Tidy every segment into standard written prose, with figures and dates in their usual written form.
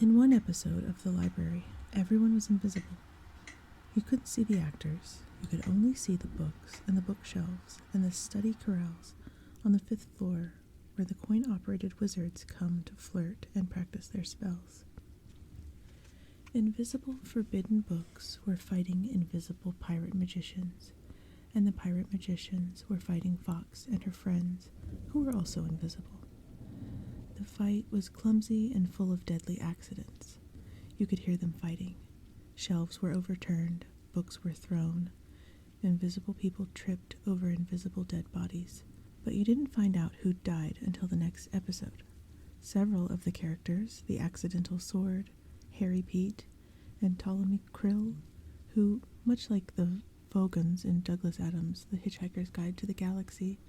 In one episode of The Library, everyone was invisible. You couldn't see the actors, you could only see the books and the bookshelves and the study corrals on the 5th floor where the coin-operated wizards come to flirt and practice their spells. Invisible forbidden books were fighting invisible pirate magicians, and the pirate magicians were fighting Fox and her friends, who were also invisible. The fight was clumsy and full of deadly accidents. You could hear them fighting. Shelves were overturned, books were thrown, invisible people tripped over invisible dead bodies. But you didn't find out who died until the next episode. Several of the characters, the Accidental Sword, Harry Pete, and Ptolemy Krill, who, much like the Vogons in Douglas Adams' The Hitchhiker's Guide to the Galaxy,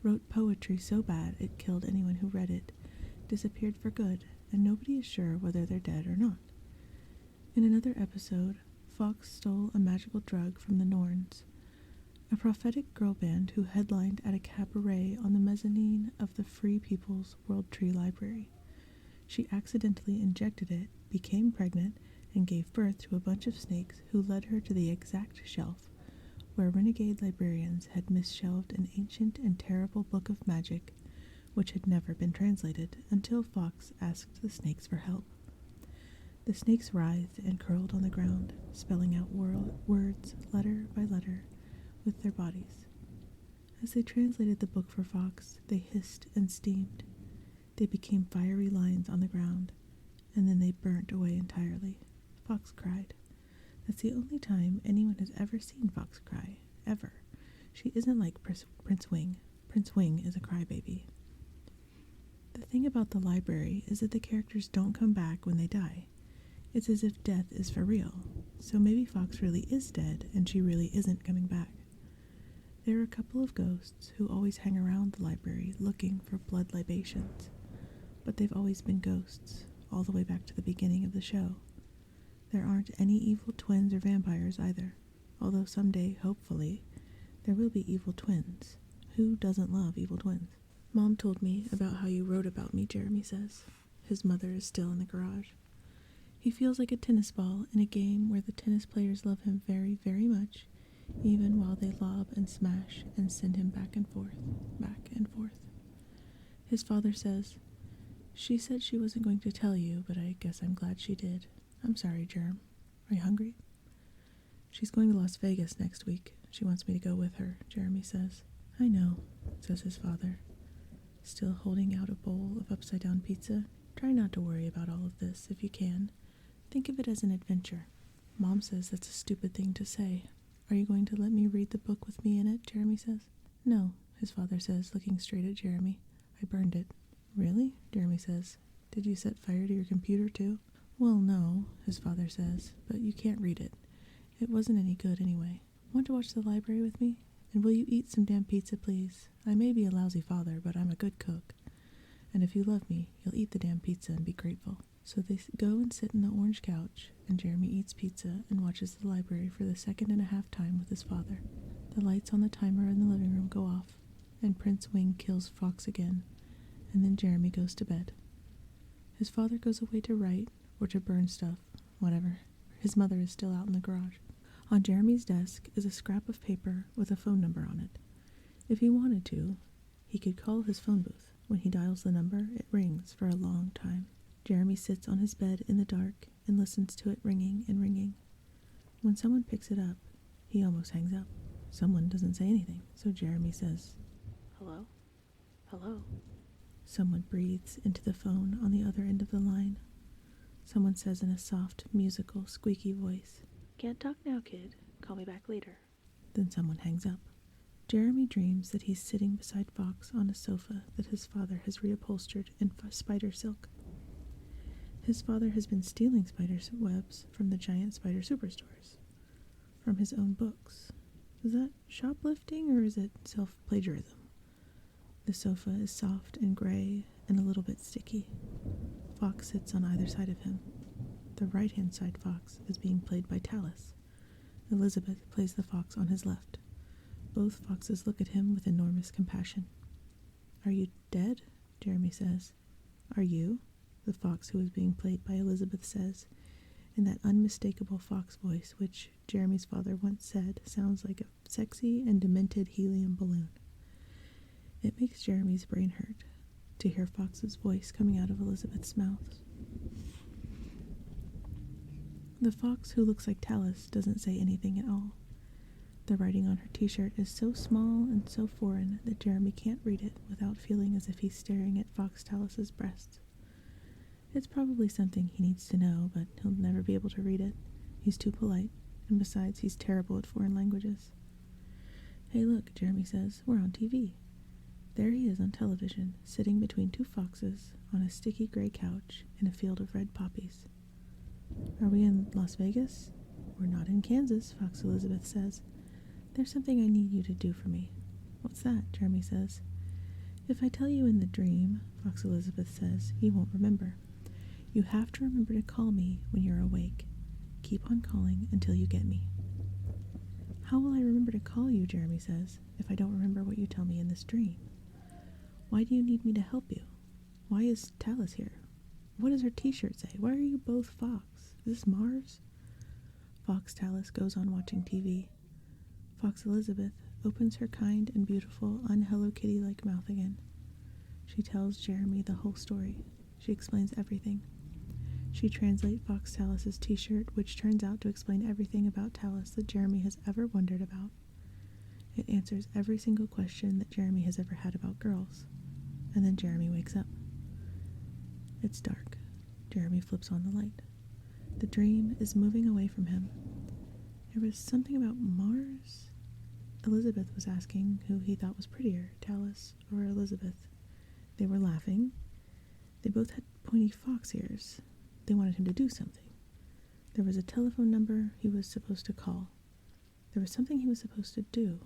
wrote poetry so bad it killed anyone who read it, disappeared for good, and nobody is sure whether they're dead or not. In another episode, Fox stole a magical drug from the Norns, a prophetic girl band who headlined at a cabaret on the mezzanine of the Free People's World Tree Library. She accidentally injected it, became pregnant, and gave birth to a bunch of snakes who led her to the exact shelf where renegade librarians had misshelved an ancient and terrible book of magic which had never been translated until Fox asked the snakes for help. The snakes writhed and curled on the ground, spelling out words letter by letter with their bodies. As they translated the book for Fox, they hissed and steamed. They became fiery lines on the ground, and then they burnt away entirely. Fox cried. That's the only time anyone has ever seen Fox cry, ever. She isn't like Prince Wing. Prince Wing is a crybaby. The thing about the library is that the characters don't come back when they die. It's as if death is for real, so maybe Fox really is dead and she really isn't coming back. There are a couple of ghosts who always hang around the library looking for blood libations, but they've always been ghosts, all the way back to the beginning of the show. There aren't any evil twins or vampires either, although someday, hopefully, there will be evil twins. Who doesn't love evil twins? Mom told me about how you wrote about me, Jeremy says. His mother is still in the garage. He feels like a tennis ball in a game where the tennis players love him very, very much, even while they lob and smash and send him back and forth, back and forth. His father says, "She said she wasn't going to tell you, but I guess I'm glad she did. I'm sorry, Germ. Are you hungry?" "She's going to Las Vegas next week. She wants me to go with her," Jeremy says. "I know," says his father, still holding out a bowl of upside-down pizza. "Try not to worry about all of this, if you can. Think of it as an adventure." Mom says that's a stupid thing to say. "Are you going to let me read the book with me in it?" Jeremy says. "No," his father says, looking straight at Jeremy. "I burned it." "Really?" Jeremy says. "Did you set fire to your computer too?" "Well, no," his father says, "but you can't read it. It wasn't any good anyway. Want to watch the library with me? And will you eat some damn pizza, please? I may be a lousy father, but I'm a good cook. And if you love me, you'll eat the damn pizza and be grateful." So they go and sit in the orange couch, and Jeremy eats pizza and watches the library for the 2.5 time with his father. The lights on the timer in the living room go off, and Prince Wing kills Fox again, and then Jeremy goes to bed. His father goes away to write, or to burn stuff, whatever. His mother is still out in the garage. On Jeremy's desk is a scrap of paper with a phone number on it. If he wanted to, he could call his phone booth. When he dials the number, it rings for a long time. Jeremy sits on his bed in the dark and listens to it ringing and ringing. When someone picks it up, he almost hangs up. Someone doesn't say anything, so Jeremy says, "Hello? Hello?" Someone breathes into the phone on the other end of the line. Someone says in a soft, musical, squeaky voice, "Can't talk now, kid. Call me back later." Then someone hangs up. Jeremy dreams that he's sitting beside Fox on a sofa that his father has reupholstered in spider silk. His father has been stealing spider webs from the giant spider superstores, from his own books. Is that shoplifting or is it self-plagiarism? The sofa is soft and gray and a little bit sticky. Fox sits on either side of him. The right-hand side Fox is being played by Talus. Elizabeth plays the fox on his left. Both foxes look at him with enormous compassion. "Are you dead?" Jeremy says. "Are you?" the fox who was being played by Elizabeth says, in that unmistakable fox voice which Jeremy's father once said sounds like a sexy and demented helium balloon. It makes Jeremy's brain hurt to hear Fox's voice coming out of Elizabeth's mouth. The fox who looks like Talus doesn't say anything at all. The writing on her t-shirt is so small and so foreign that Jeremy can't read it without feeling as if he's staring at Fox Talus's breasts. It's probably something he needs to know, but he'll never be able to read it. He's too polite, and besides, he's terrible at foreign languages. "Hey, look," Jeremy says, "we're on TV." There he is on television, sitting between two foxes on a sticky gray couch in a field of red poppies. "Are we in Las Vegas?" "We're not in Kansas," Fox Elizabeth says. "There's something I need you to do for me." "What's that?" Jeremy says. "If I tell you in the dream," Fox Elizabeth says, "you won't remember. You have to remember to call me when you're awake. Keep on calling until you get me." "How will I remember to call you," Jeremy says, "if I don't remember what you tell me in this dream? Why do you need me to help you? Why is Talus here? What does her t-shirt say? Why are you both fox? Is this Mars?" Fox Talus goes on watching TV. Fox Elizabeth opens her kind and beautiful, un-Hello Kitty-like mouth again. She tells Jeremy the whole story. She explains everything. She translates Fox Talus's t-shirt, which turns out to explain everything about Talus that Jeremy has ever wondered about. It answers every single question that Jeremy has ever had about girls. And then Jeremy wakes up. It's dark. Jeremy flips on the light. The dream is moving away from him. There was something about Mars? Elizabeth was asking who he thought was prettier, Talus or Elizabeth. They were laughing. They both had pointy fox ears. They wanted him to do something. There was a telephone number he was supposed to call. There was something he was supposed to do.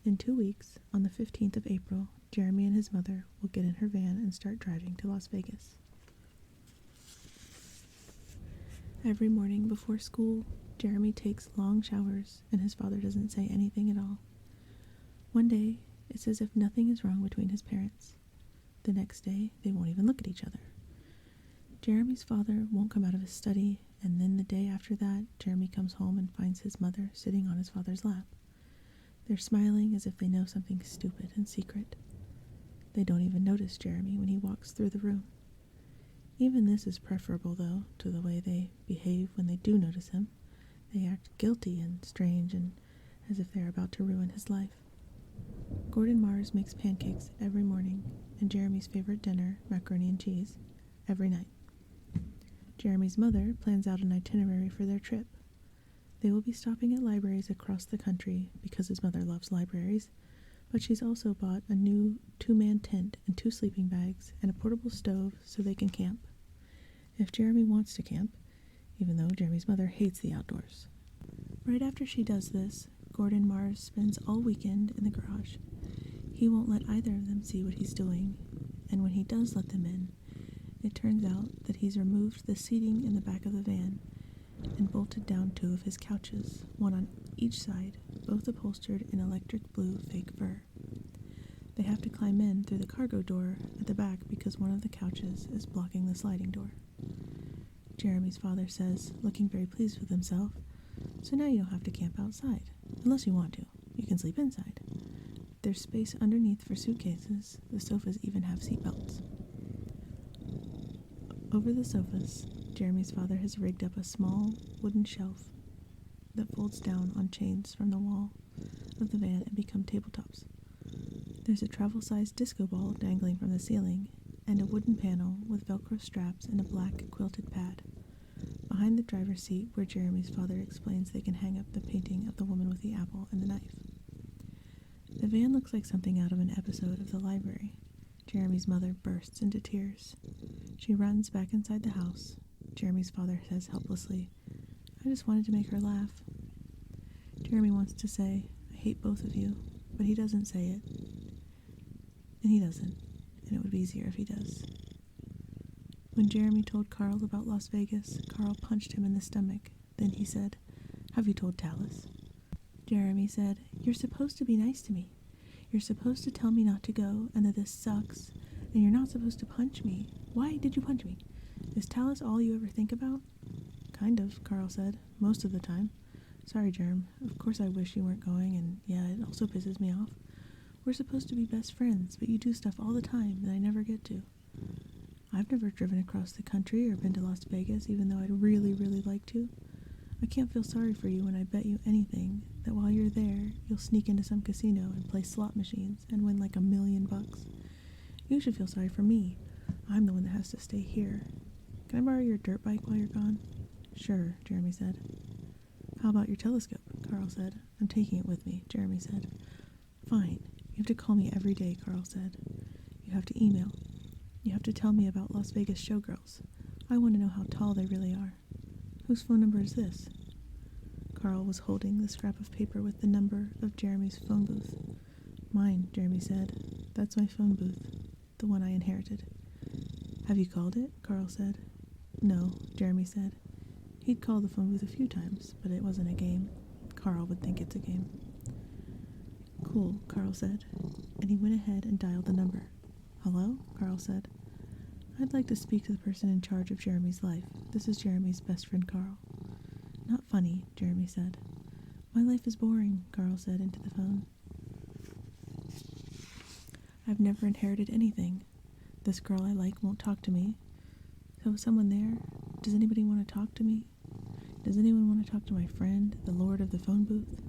In 2 weeks, on the 15th of April, Jeremy and his mother will get in her van and start driving to Las Vegas. Every morning before school, Jeremy takes long showers and his father doesn't say anything at all. One day, it's as if nothing is wrong between his parents. The next day, they won't even look at each other. Jeremy's father won't come out of his study, and then the day after that, Jeremy comes home and finds his mother sitting on his father's lap. They're smiling as if they know something stupid and secret. They don't even notice Jeremy when he walks through the room. Even this is preferable, though, to the way they behave when they do notice him. They act guilty and strange and as if they're about to ruin his life. Gordon Mars makes pancakes every morning, and Jeremy's favorite dinner, macaroni and cheese, every night. Jeremy's mother plans out an itinerary for their trip. They will be stopping at libraries across the country because his mother loves libraries, but she's also bought a new 2-man tent and 2 sleeping bags and a portable stove so they can camp. If Jeremy wants to camp, even though Jeremy's mother hates the outdoors. Right after she does this, Gordon Mars spends all weekend in the garage. He won't let either of them see what he's doing, and when he does let them in, it turns out that he's removed the seating in the back of the van and bolted down 2 of his couches, one on each side, both upholstered in electric blue fake fur. They have to climb in through the cargo door at the back because one of the couches is blocking the sliding door. Jeremy's father says, looking very pleased with himself, "So now you don't have to camp outside, unless you want to. You can sleep inside. There's space underneath for suitcases. The sofas even have seat belts." Over the sofas, Jeremy's father has rigged up a small wooden shelf that folds down on chains from the wall of the van and become tabletops. There's a travel-sized disco ball dangling from the ceiling, and a wooden panel with Velcro straps and a black quilted pad. Behind the driver's seat, where Jeremy's father explains they can hang up the painting of the woman with the apple and the knife. The van looks like something out of an episode of The Library. Jeremy's mother bursts into tears. She runs back inside the house. Jeremy's father says helplessly, "I just wanted to make her laugh." Jeremy wants to say, "I hate both of you," but he doesn't say it. And he doesn't, and it would be easier if he does. When Jeremy told Carl about Las Vegas, Carl punched him in the stomach. Then he said, "Have you told Talus?" Jeremy said, "You're supposed to be nice to me. You're supposed to tell me not to go and that this sucks, and you're not supposed to punch me. Why did you punch me? Is Talus all you ever think about? Kind of, Carl said. Most of the time. Sorry, Germ. Of course I wish you weren't going, and yeah, it also pisses me off. We're supposed to be best friends, but you do stuff all the time that I never get to. I've never driven across the country or been to Las Vegas, even though I'd really, really like to. I can't feel sorry for you when I bet you anything that while you're there, you'll sneak into some casino and play slot machines and win like $1 million. You should feel sorry for me. I'm the one that has to stay here. Can I borrow your dirt bike while you're gone? Sure, Jeremy said. How about your telescope? Carl said. I'm taking it with me, Jeremy said. Fine. You have to call me every day, Carl said. You have to email. You have to tell me about Las Vegas showgirls. I want to know how tall they really are. Whose phone number is this? Carl was holding the scrap of paper with the number of Jeremy's phone booth. Mine, Jeremy said. That's my phone booth, the one I inherited. Have you called it? Carl said. No, Jeremy said. He'd called the phone booth a few times, but it wasn't a game. Carl would think it's a game. Cool, Carl said, and he went ahead and dialed the number. Hello? Carl said. I'd like to speak to the person in charge of Jeremy's life. This is Jeremy's best friend, Carl. Not funny, Jeremy said. My life is boring, Carl said into the phone. I've never inherited anything. This girl I like won't talk to me. So is someone there? Does anybody want to talk to me? Does anyone want to talk to my friend, the lord of the phone booth?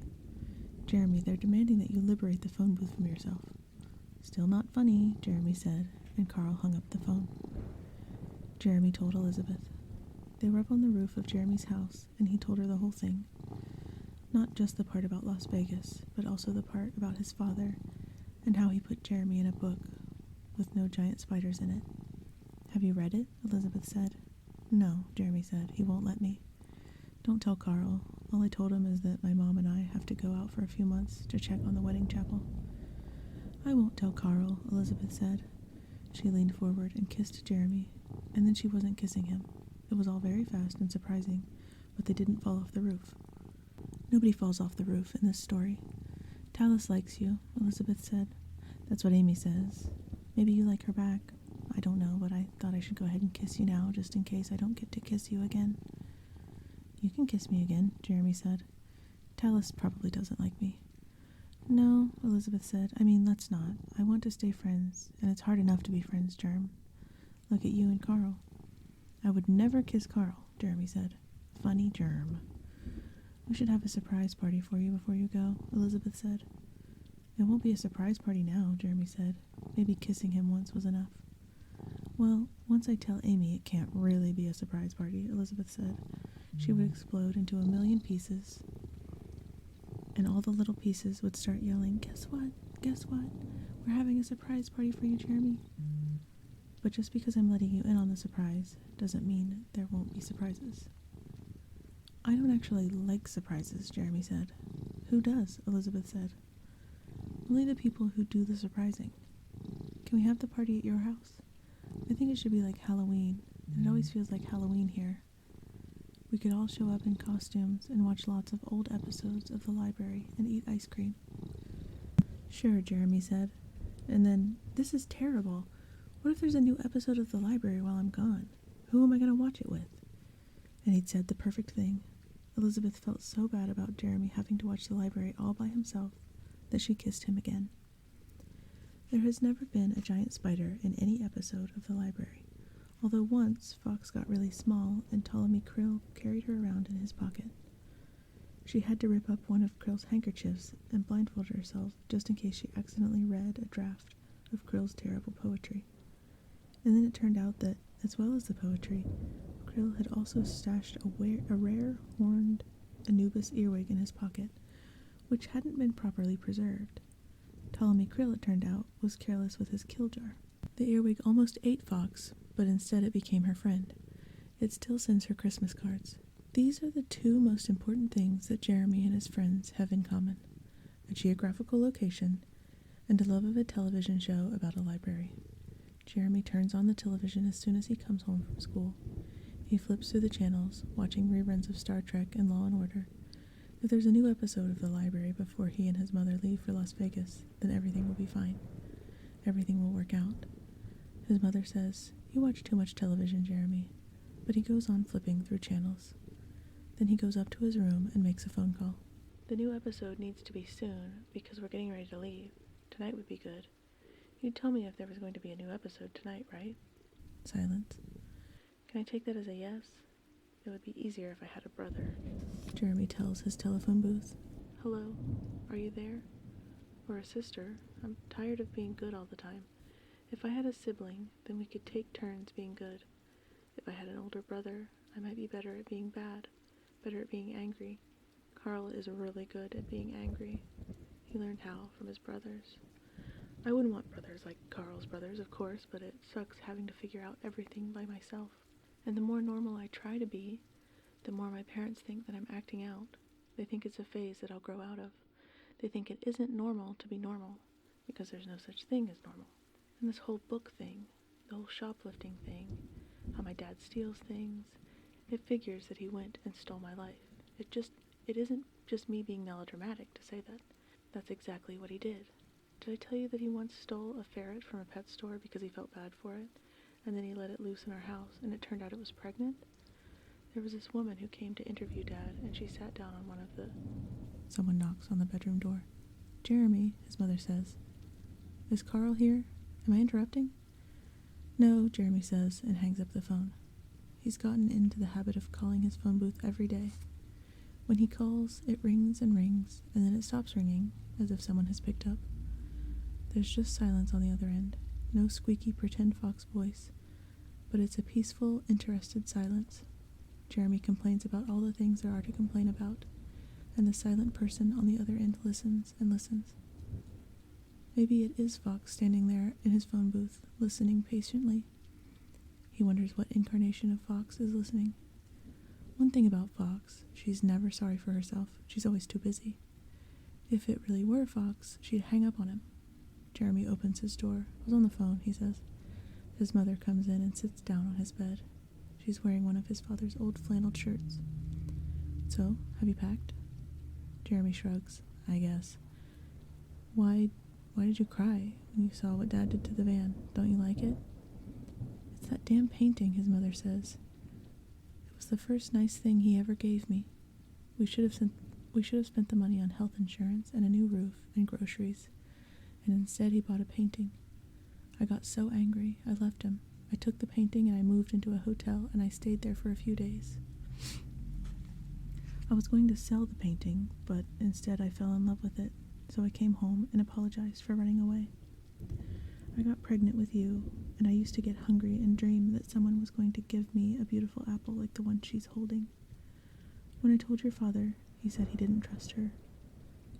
Jeremy, they're demanding that you liberate the phone booth from yourself. Still not funny, Jeremy said, and Carl hung up the phone. Jeremy told Elizabeth. They were up on the roof of Jeremy's house, and he told her the whole thing. Not just the part about Las Vegas, but also the part about his father, and how he put Jeremy in a book with no giant spiders in it. Have you read it? Elizabeth said. No, Jeremy said. He won't let me. Don't tell Carl. All I told him is that my mom and I have to go out for a few months to check on the wedding chapel. I won't tell Carl, Elizabeth said. She leaned forward and kissed Jeremy, and then she wasn't kissing him. It was all very fast and surprising, but they didn't fall off the roof. Nobody falls off the roof in this story. Talus likes you, Elizabeth said. That's what Amy says. Maybe you like her back. I don't know, but I thought I should go ahead and kiss you now, just in case I don't get to kiss you again. You can kiss me again, Jeremy said. Talus probably doesn't like me. No, Elizabeth said. I mean, let's not. I want to stay friends, and it's hard enough to be friends, Germ. Look at you and Carl. I would never kiss Carl, Jeremy said. Funny Germ. We should have a surprise party for you before you go, Elizabeth said. It won't be a surprise party now, Jeremy said. Maybe kissing him once was enough. Well, once I tell Amy it can't really be a surprise party, Elizabeth said. She would explode into 1,000,000 pieces, and all the little pieces would start yelling, Guess what? Guess what? We're having a surprise party for you, Jeremy. But just because I'm letting you in on the surprise doesn't mean there won't be surprises. I don't actually like surprises, Jeremy said. Who does? Elizabeth said. Only the people who do the surprising. Can we have the party at your house? I think it should be like Halloween, and it always feels like Halloween here. We could all show up in costumes and watch lots of old episodes of the library and eat ice cream. Sure, Jeremy said. And then, this is terrible. What if there's a new episode of the library while I'm gone? Who am I going to watch it with? And he'd said the perfect thing. Elizabeth felt so bad about Jeremy having to watch the library all by himself that she kissed him again. There has never been a giant spider in any episode of the library, although once Fox got really small and Ptolemy Krill carried her around in his pocket. She had to rip up one of Krill's handkerchiefs and blindfold herself just in case she accidentally read a draft of Krill's terrible poetry. And then it turned out that, as well as the poetry, Krill had also stashed a rare horned Anubis earwig in his pocket, which hadn't been properly preserved. Ptolemy Krill, it turned out, was careless with his kill jar. The earwig almost ate Fox, but instead it became her friend. It still sends her Christmas cards. These are the two most important things that Jeremy and his friends have in common: a geographical location and a love of a television show about a library. Jeremy turns on the television as soon as he comes home from school. He flips through the channels, watching reruns of Star Trek and Law & Order. If there's a new episode of the library before he and his mother leave for Las Vegas, then everything will be fine. Everything will work out. His mother says, You watch too much television, Jeremy. But he goes on flipping through channels. Then he goes up to his room and makes a phone call. The new episode needs to be soon because we're getting ready to leave. Tonight would be good. You'd tell me if there was going to be a new episode tonight, right? Silence. Can I take that as a yes? It would be easier if I had a brother. Jeremy tells his telephone booth. Hello, are you there? Or a sister? I'm tired of being good all the time. If I had a sibling, then we could take turns being good. If I had an older brother, I might be better at being bad, better at being angry. Carl is really good at being angry. He learned how from his brothers. I wouldn't want brothers like Carl's brothers, of course, but it sucks having to figure out everything by myself. And the more normal I try to be, the more my parents think that I'm acting out. They think it's a phase that I'll grow out of. They think it isn't normal to be normal, because there's no such thing as normal. And this whole book thing, the whole shoplifting thing, how my dad steals things, it figures that he went and stole my life. It isn't just me being melodramatic to say that. That's exactly what he did. Did I tell you that he once stole a ferret from a pet store because he felt bad for it, and then he let it loose in our house, and it turned out it was pregnant? There was this woman who came to interview Dad, and she sat down on one of the... Someone knocks on the bedroom door. Jeremy, his mother says. Is Carl here? Am I interrupting? No, Jeremy says, and hangs up the phone. He's gotten into the habit of calling his phone booth every day. When he calls, it rings, and then it stops ringing, as if someone has picked up. There's just silence on the other end. No squeaky pretend Fox voice, but it's a peaceful, interested silence. Jeremy complains about all the things there are to complain about, and the silent person on the other end listens and listens. Maybe it is Fox standing there in his phone booth, listening patiently. He wonders what incarnation of Fox is listening. One thing about Fox, she's never sorry for herself. She's always too busy. If it really were Fox, she'd hang up on him. Jeremy opens his door. I was on the phone, he says. His mother comes in and sits down on his bed. She's wearing one of his father's old flannel shirts. So, have you packed? Jeremy shrugs. I guess. Why did you cry when you saw what Dad did to the van? Don't you like it? It's that damn painting, his mother says. It was the first nice thing he ever gave me. We should have spent the money on health insurance and a new roof and groceries, and instead he bought a painting. I got so angry, I left him. I took the painting and I moved into a hotel, and I stayed there for a few days. I was going to sell the painting, but instead I fell in love with it, so I came home and apologized for running away. I got pregnant with you, and I used to get hungry and dream that someone was going to give me a beautiful apple like the one she's holding. When I told your father, he said he didn't trust her,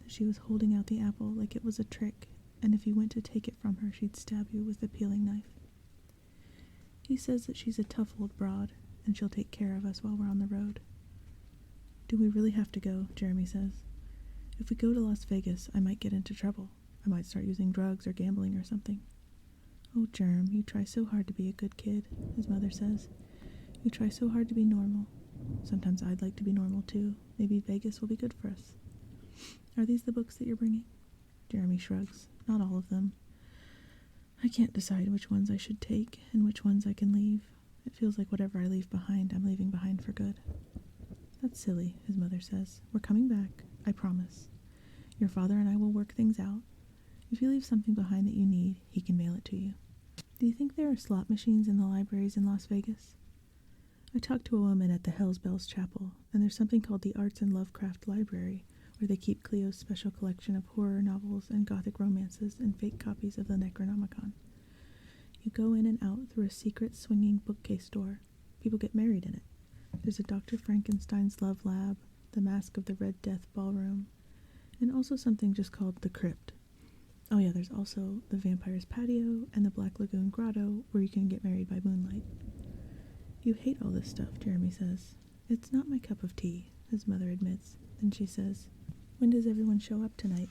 that she was holding out the apple like it was a trick, and if you went to take it from her, she'd stab you with a peeling knife. He says that she's a tough old broad, and she'll take care of us while we're on the road. Do we really have to go? Jeremy says. If we go to Las Vegas, I might get into trouble. I might start using drugs or gambling or something. Oh, Jerm, you try so hard to be a good kid, his mother says. You try so hard to be normal. Sometimes I'd like to be normal too. Maybe Vegas will be good for us. Are these the books that you're bringing? Jeremy shrugs. Not all of them. I can't decide which ones I should take and which ones I can leave. It feels like whatever I leave behind, I'm leaving behind for good. That's silly, his mother says. We're coming back, I promise. Your father and I will work things out. If you leave something behind that you need, he can mail it to you. Do you think there are slot machines in the libraries in Las Vegas? I talked to a woman at the Hells Bells Chapel, and there's something called the Arts and Lovecraft Library, where they keep Cleo's special collection of horror novels and gothic romances and fake copies of the Necronomicon. You go in and out through a secret swinging bookcase door. People get married in it. There's a Dr. Frankenstein's Love Lab, the Mask of the Red Death Ballroom, and also something just called the Crypt. Oh yeah, there's also the Vampire's Patio and the Black Lagoon Grotto, where you can get married by moonlight. You hate all this stuff, Jeremy says. It's not my cup of tea, his mother admits. Then she says, when does everyone show up tonight?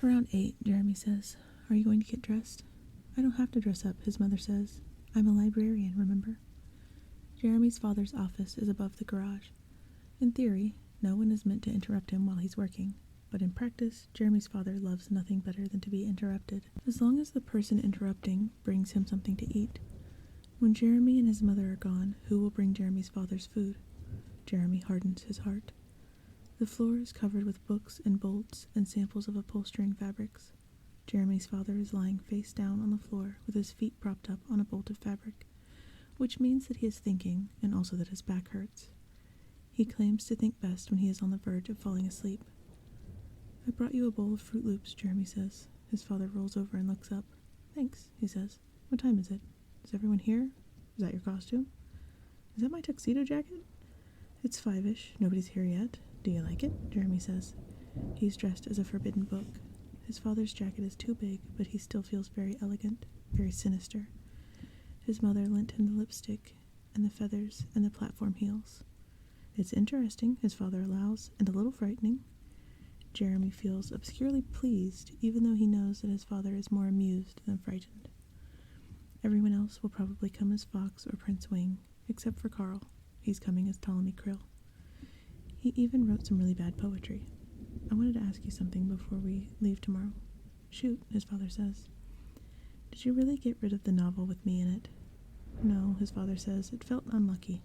Around 8, Jeremy says. Are you going to get dressed? I don't have to dress up, his mother says. I'm a librarian, remember? Jeremy's father's office is above the garage. In theory, no one is meant to interrupt him while he's working, but in practice, Jeremy's father loves nothing better than to be interrupted, as long as the person interrupting brings him something to eat. When Jeremy and his mother are gone, who will bring Jeremy's father's food? Jeremy hardens his heart. The floor is covered with books and bolts and samples of upholstering fabrics. Jeremy's father is lying face down on the floor with his feet propped up on a bolt of fabric, which means that he is thinking and also that his back hurts. He claims to think best when he is on the verge of falling asleep. I brought you a bowl of Fruit Loops, Jeremy says. His father rolls over and looks up. Thanks, he says. What time is it? Is everyone here? Is that your costume? Is that my tuxedo jacket? It's 5-ish. Nobody's here yet. Do you like it? Jeremy says. He's dressed as a forbidden book. His father's jacket is too big, but he still feels very elegant, very sinister. His mother lent him the lipstick and the feathers and the platform heels. It's interesting, his father allows, and a little frightening. Jeremy feels obscurely pleased, even though he knows that his father is more amused than frightened. Everyone else will probably come as Fox or Prince Wing, except for Carl. He's coming as Ptolemy Krill. He even wrote some really bad poetry. I wanted to ask you something before we leave tomorrow. Shoot, his father says. Did you really get rid of the novel with me in it? No, his father says. It felt unlucky.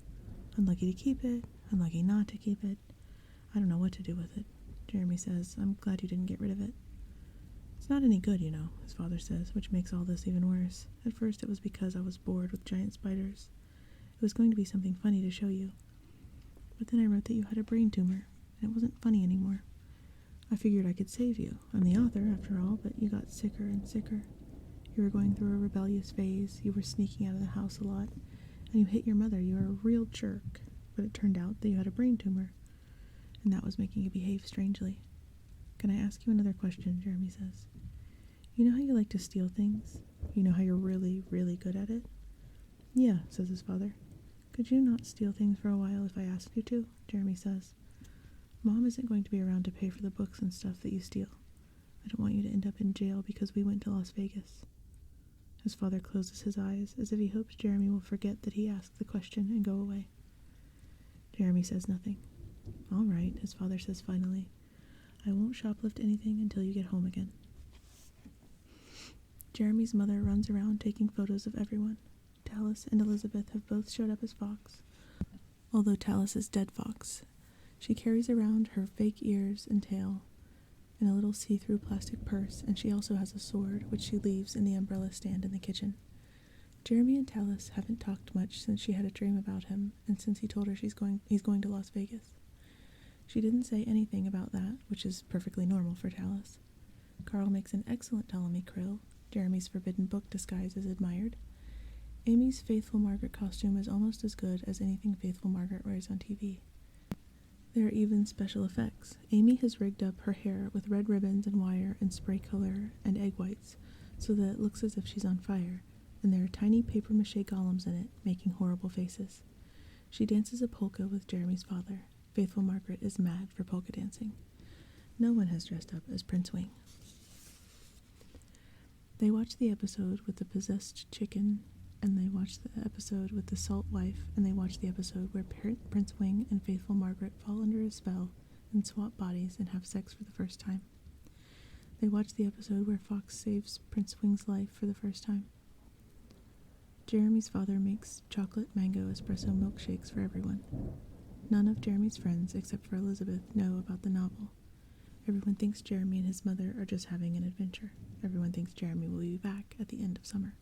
Unlucky to keep it, unlucky not to keep it. I don't know what to do with it. Jeremy says, I'm glad you didn't get rid of it. It's not any good, you know, his father says, which makes all this even worse. At first it was because I was bored with giant spiders. It was going to be something funny to show you. But then I wrote that you had a brain tumor, and it wasn't funny anymore. I figured I could save you. I'm the author, after all, but you got sicker and sicker. You were going through a rebellious phase, you were sneaking out of the house a lot, and you hit your mother. You were a real jerk. But it turned out that you had a brain tumor, and that was making you behave strangely. Can I ask you another question, Jeremy says. You know how you like to steal things? You know how you're really, really good at it? Yeah, says his father. Could you not steal things for a while if I asked you to? Jeremy says. Mom isn't going to be around to pay for the books and stuff that you steal. I don't want you to end up in jail because we went to Las Vegas. His father closes his eyes as if he hopes Jeremy will forget that he asked the question and go away. Jeremy says nothing. All right, his father says finally. I won't shoplift anything until you get home again. Jeremy's mother runs around taking photos of everyone. Tallis and Elizabeth have both showed up as Fox, although Tallis is dead Fox. She carries around her fake ears and tail in a little see-through plastic purse, and she also has a sword, which she leaves in the umbrella stand in the kitchen. Jeremy and Tallis haven't talked much since she had a dream about him, and since he told her he's going to Las Vegas. She didn't say anything about that, which is perfectly normal for Tallis. Carl makes an excellent Ptolemy Krill. Jeremy's forbidden book disguise is admired. Amy's Faithful Margaret costume is almost as good as anything Faithful Margaret wears on TV. There are even special effects. Amy has rigged up her hair with red ribbons and wire and spray color and egg whites so that it looks as if she's on fire, and there are tiny papier-mâché golems in it, making horrible faces. She dances a polka with Jeremy's father. Faithful Margaret is mad for polka dancing. No one has dressed up as Prince Wing. They watch the episode with the possessed chicken, and they watch the episode with the salt wife, and they watch the episode where Prince Wing and Faithful Margaret fall under a spell and swap bodies and have sex for the first time. They watch the episode where Fox saves Prince Wing's life for the first time. Jeremy's father makes chocolate mango espresso milkshakes for everyone. None of Jeremy's friends, except for Elizabeth, know about the novel. Everyone thinks Jeremy and his mother are just having an adventure. Everyone thinks Jeremy will be back at the end of summer.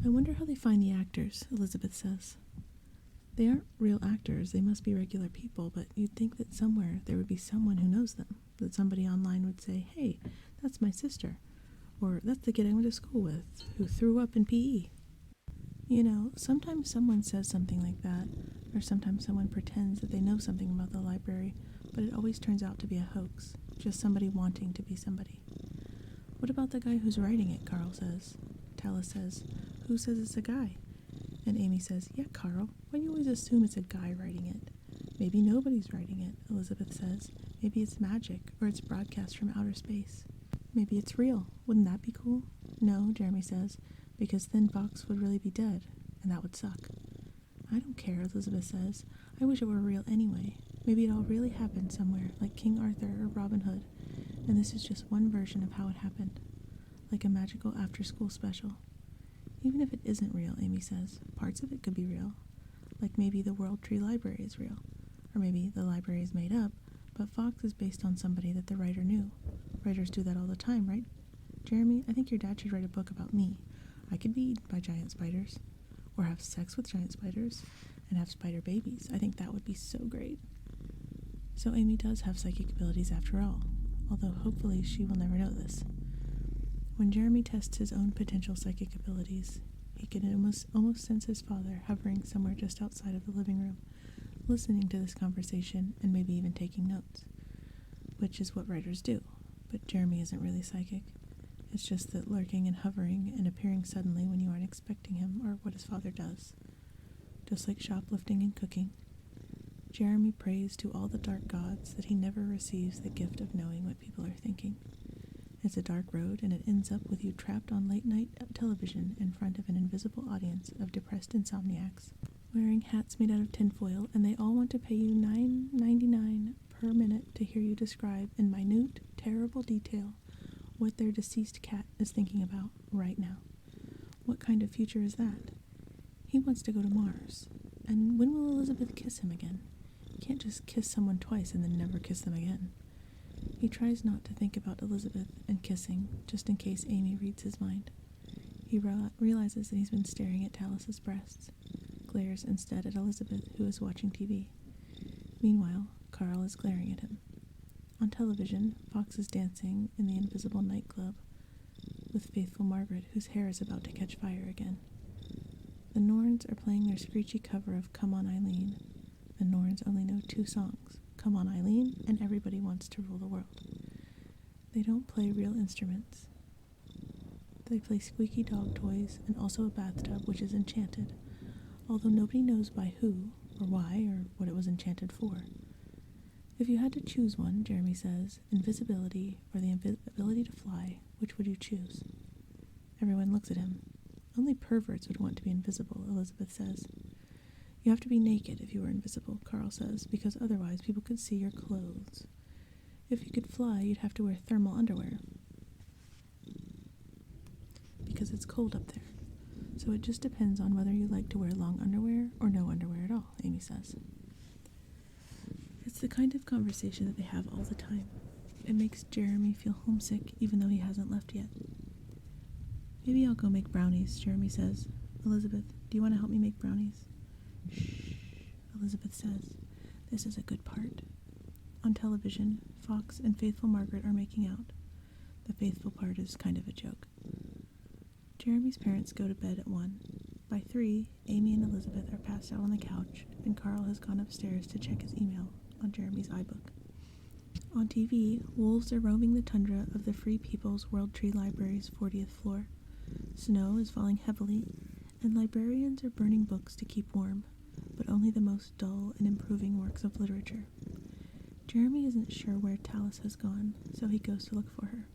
I wonder how they find the actors, Elizabeth says. They aren't real actors, they must be regular people, but you'd think that somewhere there would be someone who knows them, that somebody online would say, hey, that's my sister, or that's the kid I went to school with, who threw up in PE. You know, sometimes someone says something like that, or sometimes someone pretends that they know something about the library, but it always turns out to be a hoax, just somebody wanting to be somebody. What about the guy who's writing it, Carl says. Tallis says, who says it's a guy? And Amy says, yeah, Carl, why do you always assume it's a guy writing it? Maybe nobody's writing it, Elizabeth says. Maybe it's magic, or it's broadcast from outer space. Maybe it's real. Wouldn't that be cool? No, Jeremy says, because then Fox would really be dead, and that would suck. I don't care, Elizabeth says. I wish it were real anyway. Maybe it all really happened somewhere, like King Arthur or Robin Hood, And this is just one version of how it happened, like a magical after-school special. Even if it isn't real, Amy says, parts of it could be real. Like maybe the World Tree Library is real. Or maybe the library is made up, but Fox is based on somebody that the writer knew. Writers do that all the time, right? Jeremy, I think your dad should write a book about me. I could be eaten by giant spiders. Or have sex with giant spiders. And have spider babies. I think that would be so great. So Amy does have psychic abilities after all. Although hopefully she will never know this. When Jeremy tests his own potential psychic abilities, he can almost sense his father hovering somewhere just outside of the living room, listening to this conversation and maybe even taking notes, which is what writers do. But Jeremy isn't really psychic. It's just that lurking and hovering and appearing suddenly when you aren't expecting him are what his father does. Just like shoplifting and cooking, Jeremy prays to all the dark gods that he never receives the gift of knowing what people are thinking. It's a dark road, and it ends up with you trapped on late-night television in front of an invisible audience of depressed insomniacs, wearing hats made out of tinfoil, and they all want to pay you $9.99 per minute to hear you describe in minute, terrible detail what their deceased cat is thinking about right now. What kind of future is that? He wants to go to Mars. And when will Elizabeth kiss him again? You can't just kiss someone twice and then never kiss them again. He tries not to think about Elizabeth and kissing, just in case Amy reads his mind. He realizes that he's been staring at Talus's breasts, glares instead at Elizabeth, who is watching TV. Meanwhile, Carl is glaring at him. On television, Fox is dancing in the invisible nightclub with faithful Margaret, whose hair is about to catch fire again. The Norns are playing their screechy cover of Come On Eileen. The Norns only know 2 songs, Come On Eileen and Everybody Wants to Rule the World. They don't play real instruments. They play squeaky dog toys and also a bathtub which is enchanted, although nobody knows by who, or why, or what it was enchanted for. If you had to choose one, Jeremy says, invisibility or the ability to fly, which would you choose? Everyone looks at him. Only perverts would want to be invisible, Elizabeth says. You have to be naked if you were invisible, Carl says, because otherwise people could see your clothes. If you could fly, you'd have to wear thermal underwear, because it's cold up there. So it just depends on whether you like to wear long underwear or no underwear at all, Amy says. It's the kind of conversation that they have all the time. It makes Jeremy feel homesick even though he hasn't left yet. Maybe I'll go make brownies, Jeremy says. Elizabeth, do you want to help me make brownies? Shh, Elizabeth says. This is a good part. On television, Fox and faithful Margaret are making out. The faithful part is kind of a joke. Jeremy's parents go to bed at 1. By 3, Amy and Elizabeth are passed out on the couch, and Carl has gone upstairs to check his email on Jeremy's iBook. On TV, wolves are roaming the tundra of the Free People's World Tree Library's 40th floor. Snow is falling heavily, and librarians are burning books to keep warm, but only the most dull and improving works of literature. Jeremy isn't sure where Talus has gone, so he goes to look for her.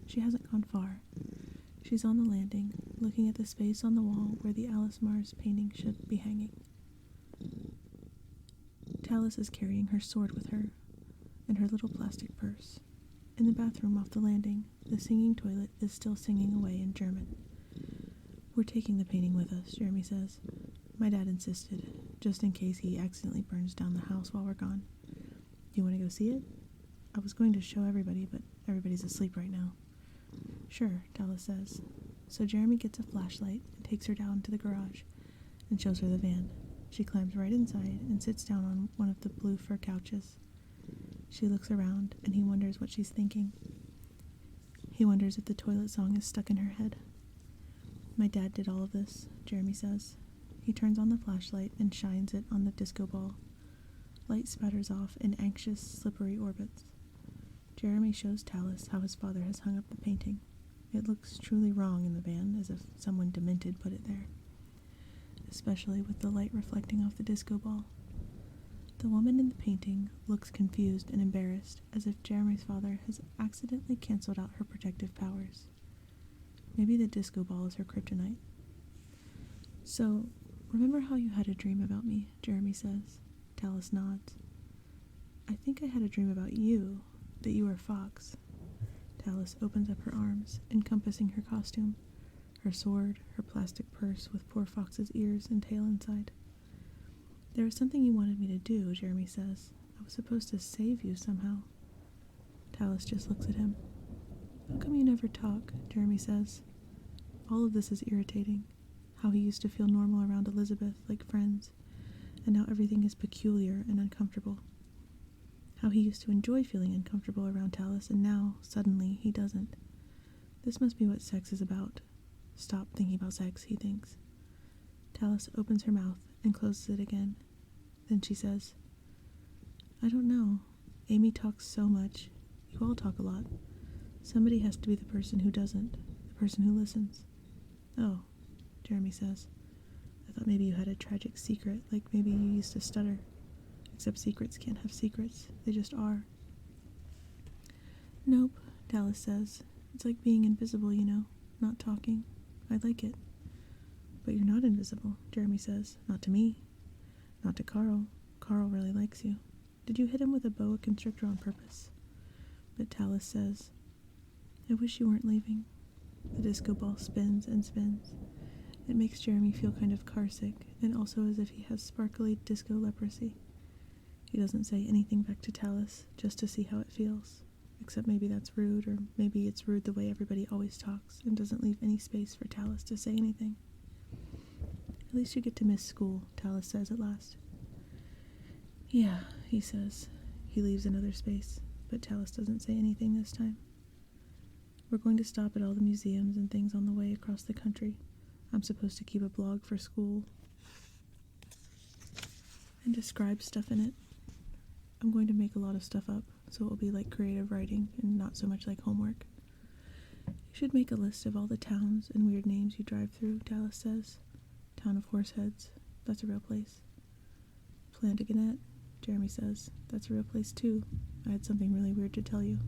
She hasn't gone far. She's on the landing, looking at the space on the wall where the Alice Mars painting should be hanging. Talus is carrying her sword with her, and her little plastic purse. In the bathroom off the landing, the singing toilet is still singing away in German. We're taking the painting with us, Jeremy says. My dad insisted, just in case he accidentally burns down the house while we're gone. Do you want to go see it? I was going to show everybody, but everybody's asleep right now. Sure, Talus says. So Jeremy gets a flashlight and takes her down to the garage and shows her the van. She climbs right inside and sits down on one of the blue fur couches. She looks around, and he wonders what she's thinking. He wonders if the toilet song is stuck in her head. My dad did all of this, Jeremy says. He turns on the flashlight and shines it on the disco ball. Light spatters off in anxious, slippery orbits. Jeremy shows Talus how his father has hung up the painting. It looks truly wrong in the van, as if someone demented put it there, especially with the light reflecting off the disco ball. The woman in the painting looks confused and embarrassed, as if Jeremy's father has accidentally canceled out her protective powers. Maybe the disco ball is her kryptonite. So, remember how you had a dream about me, Jeremy says. Talus nods. I think I had a dream about you, that you were Fox. Talus opens up her arms, encompassing her costume, her sword, her plastic purse with poor Fox's ears and tail inside. There was something you wanted me to do, Jeremy says. I was supposed to save you somehow. Talus just looks at him. How come you never talk? Jeremy says. All of this is irritating. How he used to feel normal around Elizabeth, like friends, and now everything is peculiar and uncomfortable. How he used to enjoy feeling uncomfortable around Talus, and now, suddenly, he doesn't. This must be what sex is about. Stop thinking about sex, he thinks. Talus opens her mouth and closes it again. Then she says, I don't know. Amy talks so much. You all talk a lot. Somebody has to be the person who doesn't, the person who listens. Oh, Jeremy says. I thought maybe you had a tragic secret, like maybe you used to stutter. Except secrets can't have secrets. They just are. Nope, Talus says. It's like being invisible, you know, not talking. I like it. But you're not invisible, Jeremy says. Not to me. Not to Carl. Carl really likes you. Did you hit him with a boa constrictor on purpose? But Talus says, I wish you weren't leaving. The disco ball spins and spins. It makes Jeremy feel kind of carsick, and also as if he has sparkly disco leprosy. He doesn't say anything back to Talus, just to see how it feels. Except maybe that's rude, or maybe it's rude the way everybody always talks, and doesn't leave any space for Talus to say anything. At least you get to miss school, Talus says at last. Yeah, he says. He leaves another space, but Talus doesn't say anything this time. We're going to stop at all the museums and things on the way across the country. I'm supposed to keep a blog for school and describe stuff in it. I'm going to make a lot of stuff up, so it will be like creative writing and not so much like homework. You should make a list of all the towns and weird names you drive through, Talus says. Town of Horseheads. That's a real place. Plantagenet, Jeremy says. That's a real place too. I had something really weird to tell you.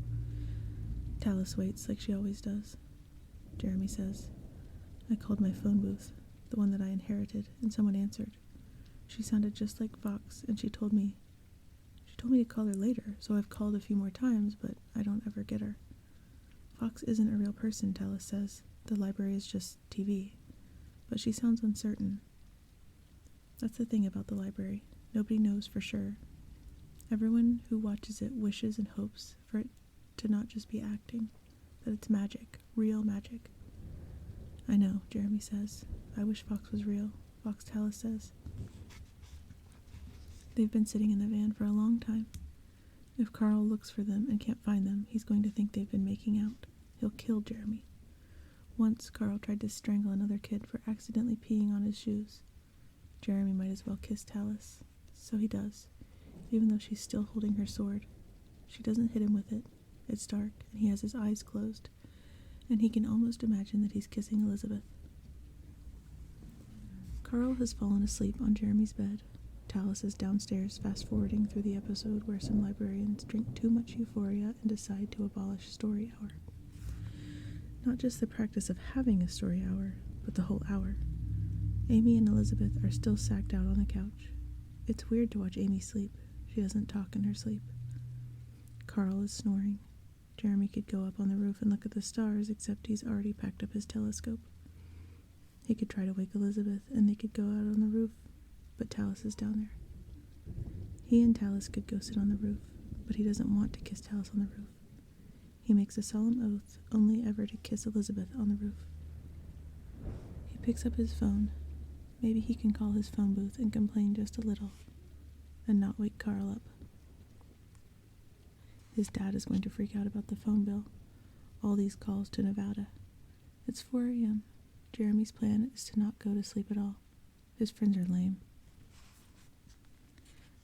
Talus waits like she always does. Jeremy says, I called my phone booth, the one that I inherited, and someone answered. She sounded just like Fox, and she told me to call her later, so I've called a few more times, but I don't ever get her. Fox isn't a real person, Talus says. The library is just TV. But she sounds uncertain. That's the thing about the library. Nobody knows for sure. Everyone who watches it wishes and hopes for it to not just be acting, that it's magic, real magic. I know, Jeremy says. I wish Fox was real, Fox Talus says. They've been sitting in the van for a long time. If Carl looks for them and can't find them, he's going to think they've been making out. He'll kill Jeremy. Once, Carl tried to strangle another kid for accidentally peeing on his shoes. Jeremy might as well kiss Talus. So he does, even though she's still holding her sword. She doesn't hit him with it. It's dark, and he has his eyes closed, and he can almost imagine that he's kissing Elizabeth. Carl has fallen asleep on Jeremy's bed. Talus is downstairs fast-forwarding through the episode where some librarians drink too much euphoria and decide to abolish story hour. Not just the practice of having a story hour, but the whole hour. Amy and Elizabeth are still sacked out on the couch. It's weird to watch Amy sleep. She doesn't talk in her sleep. Carl is snoring. Jeremy could go up on the roof and look at the stars, except he's already packed up his telescope. He could try to wake Elizabeth, and they could go out on the roof, but Talus is down there. He and Talus could go sit on the roof, but he doesn't want to kiss Talus on the roof. He makes a solemn oath only ever to kiss Elizabeth on the roof. He picks up his phone. Maybe he can call his phone booth and complain just a little, and not wake Carl up. His dad is going to freak out about the phone bill. All these calls to Nevada. It's 4 a.m. Jeremy's plan is to not go to sleep at all. His friends are lame.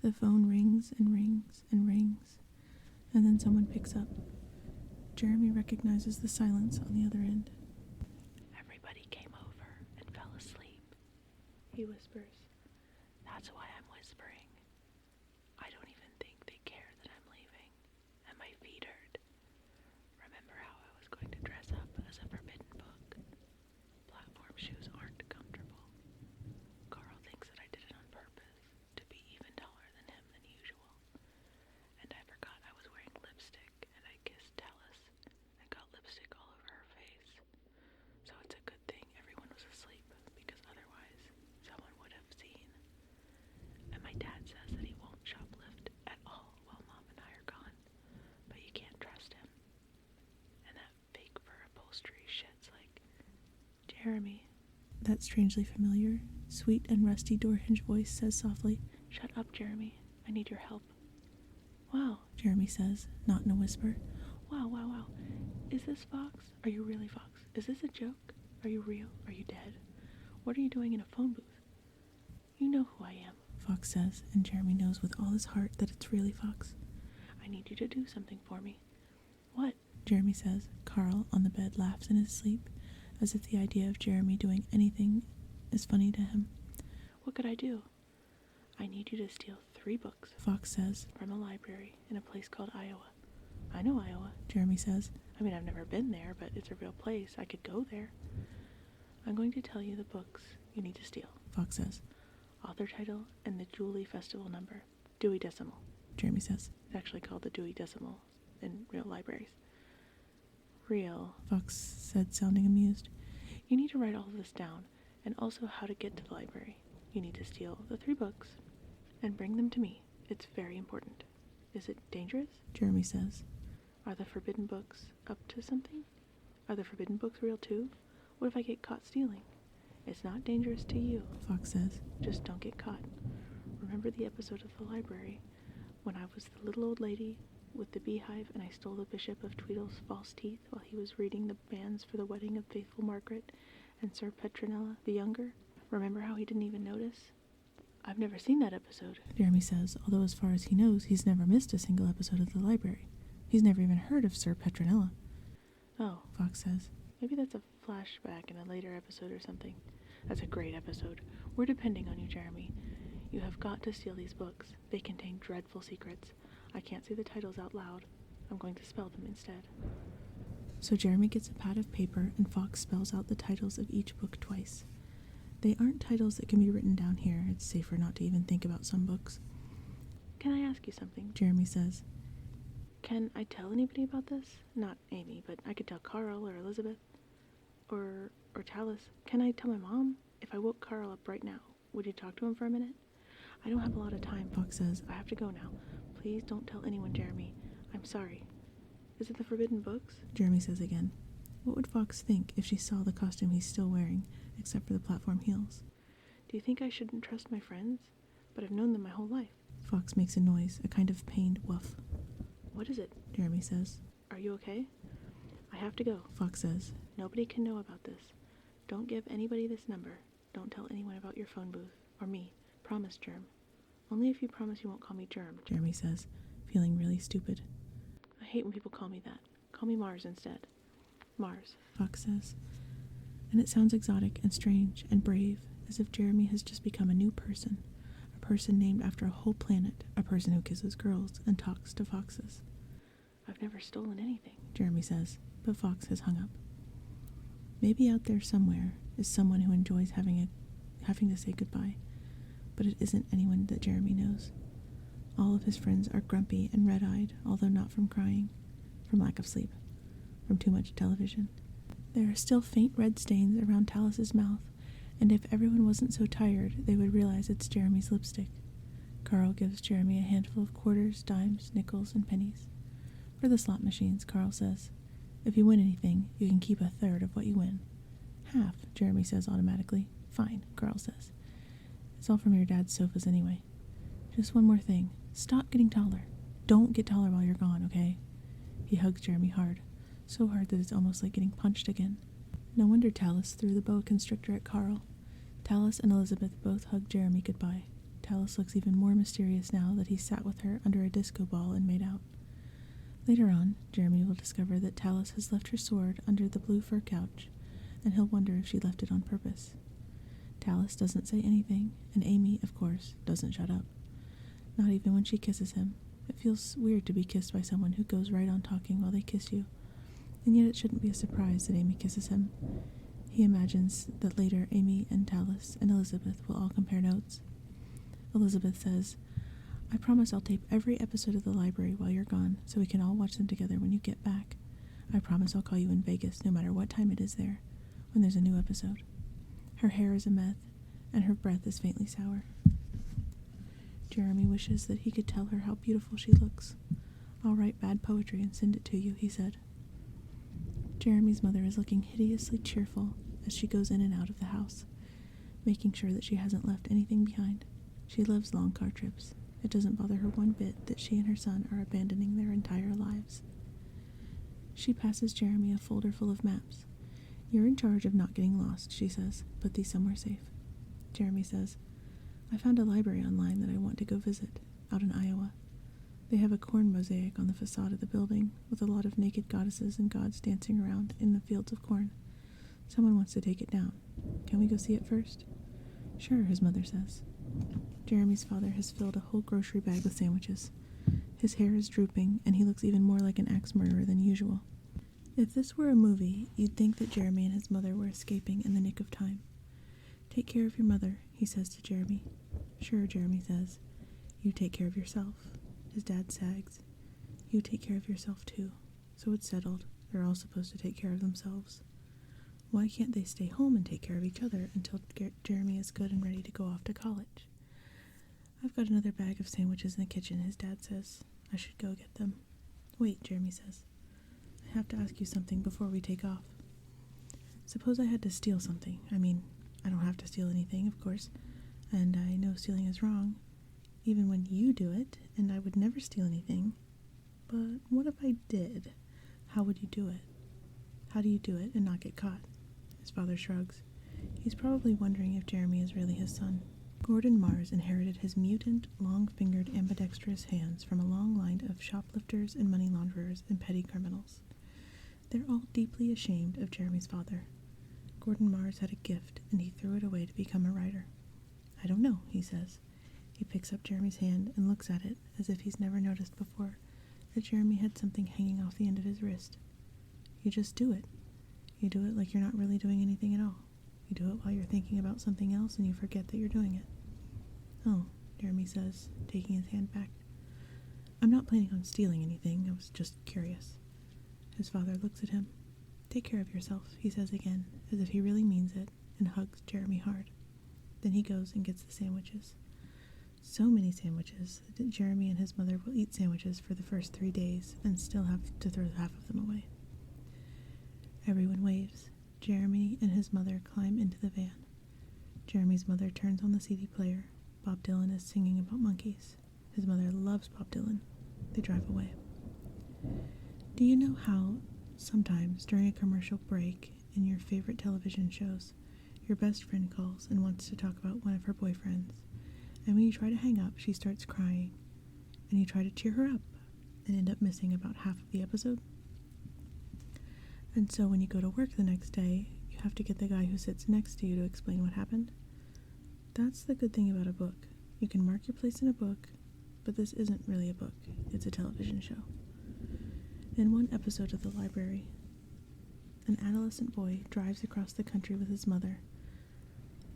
The phone rings and rings and rings, and then someone picks up. Jeremy recognizes the silence on the other end. Everybody came over and fell asleep, He whispers. That's why I'm whispering. I don't even think they care that I'm leaving, and my feet hurt. Remember how I was going to dress up as a forbidden book? Platform shoes aren't comfortable. Carl thinks that I did it on purpose, to be even taller than him than usual. And I forgot I was wearing lipstick, and I kissed Talus, and got Dad says that he won't shoplift at all while Mom and I are gone, but you can't trust him. And that fake fur upholstery shit's like, Jeremy. That strangely familiar, sweet and rusty door hinge voice says softly, Shut up, Jeremy. I need your help. Wow, Jeremy says, not in a whisper. Wow. Is this Fox? Are you really Fox? Is this a joke? Are you real? Are you dead? What are you doing in a phone booth? You know who I am. Fox says, and Jeremy knows with all his heart that it's really Fox. I need you to do something for me. What? Jeremy says. Carl, on the bed, laughs in his sleep, as if the idea of Jeremy doing anything is funny to him. What could I do? I need you to steal 3 books, Fox says, from a library in a place called Iowa. I know Iowa, Jeremy says. I mean, I've never been there, but it's a real place. I could go there. I'm going to tell you the books you need to steal. Fox says. Author title and the Julie Festival number. Dewey Decimal. Jeremy says. It's actually called the Dewey Decimal in real libraries. Real. Fox said, sounding amused. You need to write all of this down, and also how to get to the library. You need to steal the 3 books and bring them to me. It's very important. Is it dangerous? Jeremy says. Are the forbidden books up to something? Are the forbidden books real too? What if I get caught stealing? It's not dangerous to you. Fox says. Just don't get caught. Remember the episode of the library when I was the little old lady with the beehive and I stole the Bishop of Tweedle's false teeth while he was reading the banns for the wedding of faithful Margaret and Sir Petronella the Younger? Remember how he didn't even notice? I've never seen that episode. Jeremy says, although as far as he knows, he's never missed a single episode of the library. He's never even heard of Sir Petronella. Oh. Fox says. Maybe that's a flashback in a later episode or something. That's a great episode. We're depending on you, Jeremy. You have got to steal these books. They contain dreadful secrets. I can't say the titles out loud. I'm going to spell them instead. So Jeremy gets a pad of paper and Fox spells out the titles of each book twice. They aren't titles that can be written down here. It's safer not to even think about some books. Can I ask you something? Jeremy says. Can I tell anybody about this? Not Amy, but I could tell Carl or Elizabeth. Or Talus. Can I tell my mom? If I woke Carl up right now, would you talk to him for a minute? I don't have a lot of time. Fox says. I have to go now. Please don't tell anyone, Jeremy. I'm sorry. Is it the forbidden books? Jeremy says again. What would Fox think if she saw the costume he's still wearing, except for the platform heels? Do you think I shouldn't trust my friends? But I've known them my whole life. Fox makes a noise, a kind of pained woof. What is it? Jeremy says. Are you okay? I have to go. Fox says. Nobody can know about this. Don't give anybody this number. Don't tell anyone about your phone booth. Or me. Promise, Germ. Only if you promise you won't call me Germ. Jeremy says, feeling really stupid. I hate when people call me that. Call me Mars instead. Mars. Fox says. And it sounds exotic and strange and brave, as if Jeremy has just become a new person. A person named after a whole planet. A person who kisses girls and talks to foxes. I've never stolen anything, Jeremy says, but Fox has hung up. Maybe out there somewhere is someone who enjoys having to say goodbye, but it isn't anyone that Jeremy knows. All of his friends are grumpy and red-eyed, although not from crying, from lack of sleep, from too much television. There are still faint red stains around Talus's mouth, and if everyone wasn't so tired, they would realize it's Jeremy's lipstick. Carl gives Jeremy a handful of quarters, dimes, nickels, and pennies. For the slot machines, Carl says. If you win anything, you can keep 1/3 of what you win. Half, Jeremy says automatically. Fine, Carl says. It's all from your dad's sofas anyway. Just one more thing. Stop getting taller. Don't get taller while you're gone, okay? He hugs Jeremy hard. So hard that it's almost like getting punched again. No wonder Talus threw the boa constrictor at Carl. Talus and Elizabeth both hug Jeremy goodbye. Talus looks even more mysterious now that he sat with her under a disco ball and made out. Later on, Jeremy will discover that Talus has left her sword under the blue fur couch, and he'll wonder if she left it on purpose. Talus doesn't say anything, and Amy, of course, doesn't shut up. Not even when she kisses him. It feels weird to be kissed by someone who goes right on talking while they kiss you, and yet it shouldn't be a surprise that Amy kisses him. He imagines that later Amy and Talus and Elizabeth will all compare notes. Elizabeth says, I promise I'll tape every episode of the library while you're gone, so we can all watch them together when you get back. I promise I'll call you in Vegas no matter what time it is there, when there's a new episode. Her hair is a meth, and her breath is faintly sour. Jeremy wishes that he could tell her how beautiful she looks. I'll write bad poetry and send it to you, he said. Jeremy's mother is looking hideously cheerful as she goes in and out of the house, making sure that she hasn't left anything behind. She loves long car trips. It doesn't bother her one bit that she and her son are abandoning their entire lives. She passes Jeremy a folder full of maps. You're in charge of not getting lost, she says. Put these somewhere safe. Jeremy says, I found a library online that I want to go visit, out in Iowa. They have a corn mosaic on the facade of the building, with a lot of naked goddesses and gods dancing around in the fields of corn. Someone wants to take it down. Can we go see it first? Sure, his mother says. Jeremy's father has filled a whole grocery bag with sandwiches. His hair is drooping, and he looks even more like an axe murderer than usual. If this were a movie, you'd think that Jeremy and his mother were escaping in the nick of time. Take care of your mother, he says to Jeremy. Sure, Jeremy says. You take care of yourself. His dad sags. You take care of yourself too. So it's settled. They're all supposed to take care of themselves. Why can't they stay home and take care of each other until Jeremy is good and ready to go off to college? I've got another bag of sandwiches in the kitchen, his dad says. I should go get them. Wait, Jeremy says. I have to ask you something before we take off. Suppose I had to steal something. I mean, I don't have to steal anything, of course, and I know stealing is wrong, even when you do it, and I would never steal anything. But what if I did? How would you do it? How do you do it and not get caught? His father shrugs. He's probably wondering if Jeremy is really his son. Gordon Mars inherited his mutant, long-fingered, ambidextrous hands from a long line of shoplifters and money launderers and petty criminals. They're all deeply ashamed of Jeremy's father. Gordon Mars had a gift, and he threw it away to become a writer. I don't know, he says. He picks up Jeremy's hand and looks at it as if he's never noticed before that Jeremy had something hanging off the end of his wrist. You just do it. You do it like you're not really doing anything at all. You do it while you're thinking about something else and you forget that you're doing it. Oh, Jeremy says, taking his hand back. I'm not planning on stealing anything. I was just curious. His father looks at him. Take care of yourself, he says again, as if he really means it, and hugs Jeremy hard. Then he goes and gets the sandwiches. So many sandwiches that Jeremy and his mother will eat sandwiches for the first 3 days and still have to throw half of them away. Everyone waves. Jeremy and his mother climb into the van. Jeremy's mother turns on the CD player. Bob Dylan is singing about monkeys. His mother loves Bob Dylan. They drive away. Do you know how sometimes during a commercial break in your favorite television shows, your best friend calls and wants to talk about one of her boyfriends, and when you try to hang up, she starts crying, and you try to cheer her up and end up missing about half of the episode? And so when you go to work the next day, you have to get the guy who sits next to you to explain what happened. That's the good thing about a book. You can mark your place in a book, but this isn't really a book. It's a television show. In one episode of The Library, an adolescent boy drives across the country with his mother.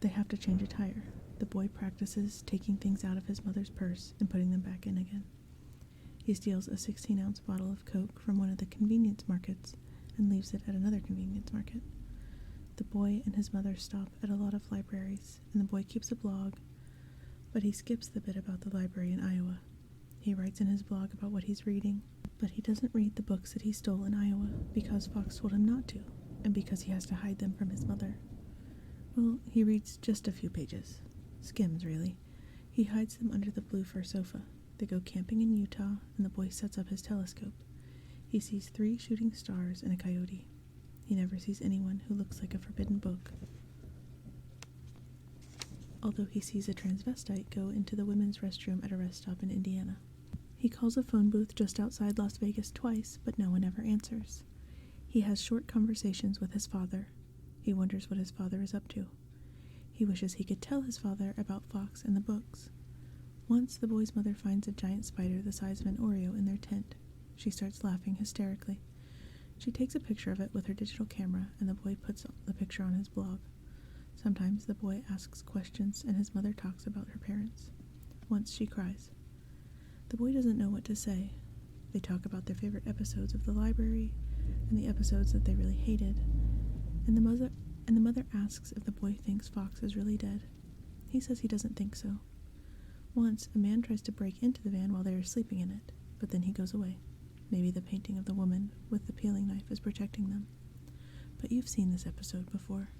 They have to change a tire. The boy practices taking things out of his mother's purse and putting them back in again. He steals a 16-ounce bottle of Coke from one of the convenience markets and leaves it at another convenience market. The boy and his mother stop at a lot of libraries, and the boy keeps a blog, but he skips the bit about the library in Iowa. He writes in his blog about what he's reading, but he doesn't read the books that he stole in Iowa because Fox told him not to, and because he has to hide them from his mother. Well, he reads just a few pages. Skims, really. He hides them under the blue fur sofa. They go camping in Utah, and the boy sets up his telescope. He sees 3 shooting stars and a coyote. He never sees anyone who looks like a forbidden book. Although he sees a transvestite go into the women's restroom at a rest stop in Indiana. He calls a phone booth just outside Las Vegas twice, but no one ever answers. He has short conversations with his father. He wonders what his father is up to. He wishes he could tell his father about Fox and the books. Once the boy's mother finds a giant spider the size of an Oreo in their tent. She starts laughing hysterically. She takes a picture of it with her digital camera, and the boy puts the picture on his blog. Sometimes the boy asks questions, and his mother talks about her parents. Once she cries. The boy doesn't know what to say. They talk about their favorite episodes of The Library, and the episodes that they really hated, and the mother asks if the boy thinks Fox is really dead. He says he doesn't think so. Once, a man tries to break into the van while they are sleeping in it, but then he goes away. Maybe the painting of the woman with the peeling knife is protecting them. But you've seen this episode before.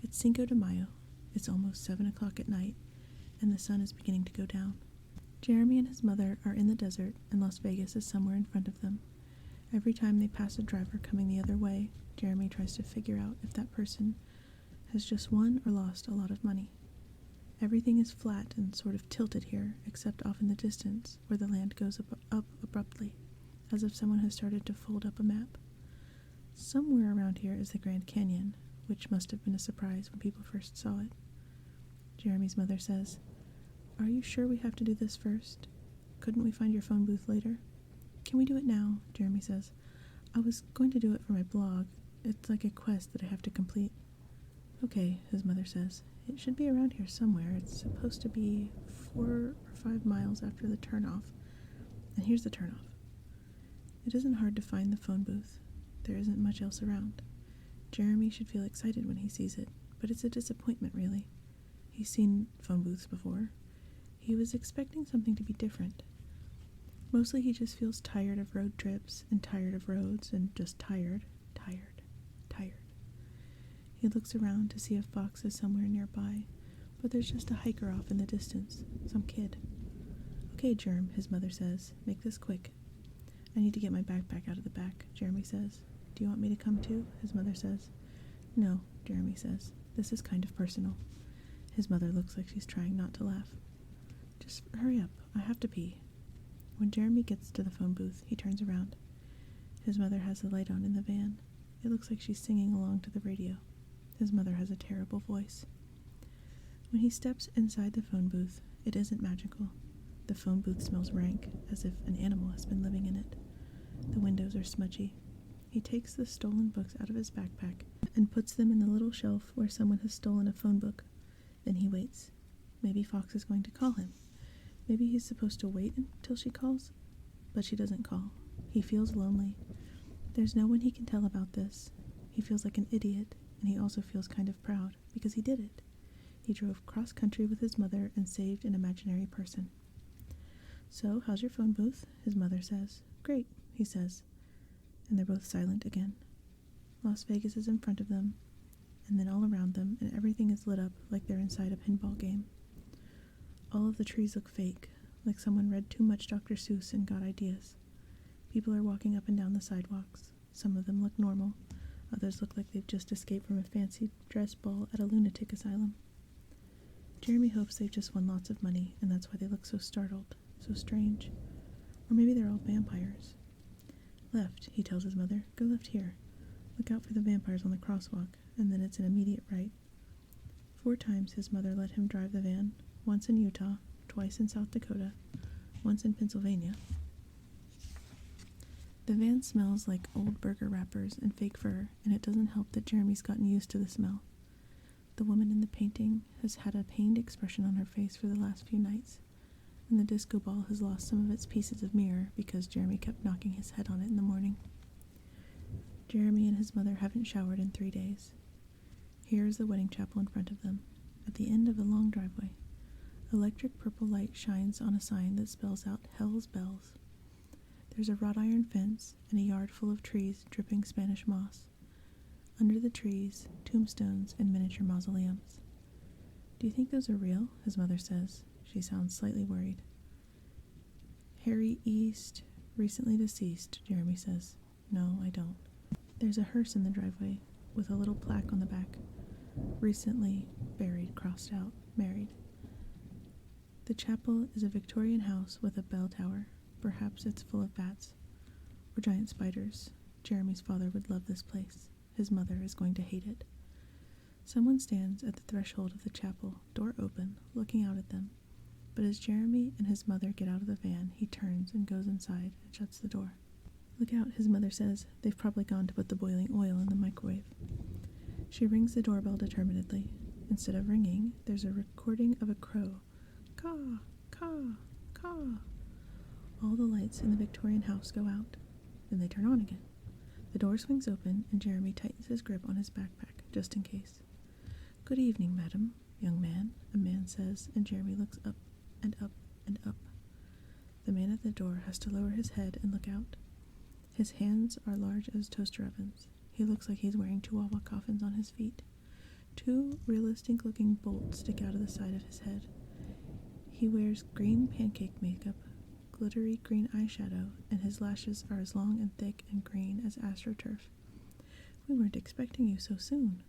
It's Cinco de Mayo. It's almost 7 o'clock at night, and the sun is beginning to go down. Jeremy and his mother are in the desert, and Las Vegas is somewhere in front of them. Every time they pass a driver coming the other way, Jeremy tries to figure out if that person has just won or lost a lot of money. Everything is flat and sort of tilted here, except off in the distance, where the land goes up abruptly, as if someone has started to fold up a map. Somewhere around here is the Grand Canyon, which must have been a surprise when people first saw it. Jeremy's mother says, "Are you sure we have to do this first? Couldn't we find your phone booth later?" "Can we do it now?" Jeremy says. "I was going to do it for my blog. It's like a quest that I have to complete." "Okay," his mother says. "It should be around here somewhere. It's supposed to be 4 or 5 miles after the turnoff. And here's the turnoff." It isn't hard to find the phone booth. There isn't much else around. Jeremy should feel excited when he sees it, but it's a disappointment, really. He's seen phone booths before. He was expecting something to be different. Mostly he just feels tired of road trips and tired of roads and just tired. He looks around to see if Fox is somewhere nearby, but there's just a hiker off in the distance, some kid. "Okay, Jerm," his mother says, "make this quick." "I need to get my backpack out of the back," Jeremy says. "Do you want me to come too?" his mother says. "No," Jeremy says. "This is kind of personal." His mother looks like she's trying not to laugh. "Just hurry up, I have to pee." When Jeremy gets to the phone booth, he turns around. His mother has the light on in the van. It looks like she's singing along to the radio. His mother has a terrible voice. When he steps inside the phone booth, it isn't magical. The phone booth smells rank, as if an animal has been living in it. The windows are smudgy. He takes the stolen books out of his backpack and puts them in the little shelf where someone has stolen a phone book. Then he waits. Maybe Fox is going to call him. Maybe he's supposed to wait until she calls, but she doesn't call. He feels lonely. There's no one he can tell about this. He feels like an idiot, and he also feels kind of proud, because he did it. He drove cross-country with his mother and saved an imaginary person. "So, how's your phone booth?" his mother says. "Great," he says. And they're both silent again. Las Vegas is in front of them, and then all around them, and everything is lit up like they're inside a pinball game. All of the trees look fake, like someone read too much Dr. Seuss and got ideas. People are walking up and down the sidewalks. Some of them look normal. Others look like they've just escaped from a fancy dress ball at a lunatic asylum. Jeremy hopes they've just won lots of money, and that's why they look so startled, so strange. Or maybe they're all vampires. "Left," he tells his mother. "Go left here. Look out for the vampires on the crosswalk, and then it's an immediate right." 4 times his mother let him drive the van, once in Utah, twice in South Dakota, once in Pennsylvania. The van smells like old burger wrappers and fake fur, and it doesn't help that Jeremy's gotten used to the smell. The woman in the painting has had a pained expression on her face for the last few nights, and the disco ball has lost some of its pieces of mirror because Jeremy kept knocking his head on it in the morning. Jeremy and his mother haven't showered in 3 days. Here is the wedding chapel in front of them, at the end of a long driveway. Electric purple light shines on a sign that spells out Hell's Bells. There's a wrought iron fence and a yard full of trees dripping Spanish moss. Under the trees, tombstones and miniature mausoleums. "Do you think those are real?" his mother says. She sounds slightly worried. "Harry East, recently deceased," Jeremy says. "No, I don't." There's a hearse in the driveway with a little plaque on the back. "Recently buried, crossed out, married." The chapel is a Victorian house with a bell tower. Perhaps it's full of bats or giant spiders. Jeremy's father would love this place. His mother is going to hate it. Someone stands at the threshold of the chapel, door open, looking out at them. But as Jeremy and his mother get out of the van, he turns and goes inside and shuts the door. "Look out," his mother says. "They've probably gone to put the boiling oil in the microwave." She rings the doorbell determinedly. Instead of ringing, there's a recording of a crow. Caw, caw, caw. All the lights in the Victorian house go out. Then they turn on again. The door swings open, and Jeremy tightens his grip on his backpack, just in case. "Good evening, madam, young man," a man says, and Jeremy looks up. the door has to lower his head and look out. His hands are large as toaster ovens. He looks like he's wearing Chihuahua coffins on his feet. 2 realistic-looking bolts stick out of the side of his head. He wears green pancake makeup, glittery green eyeshadow, and his lashes are as long and thick and green as AstroTurf. We weren't expecting you so soon.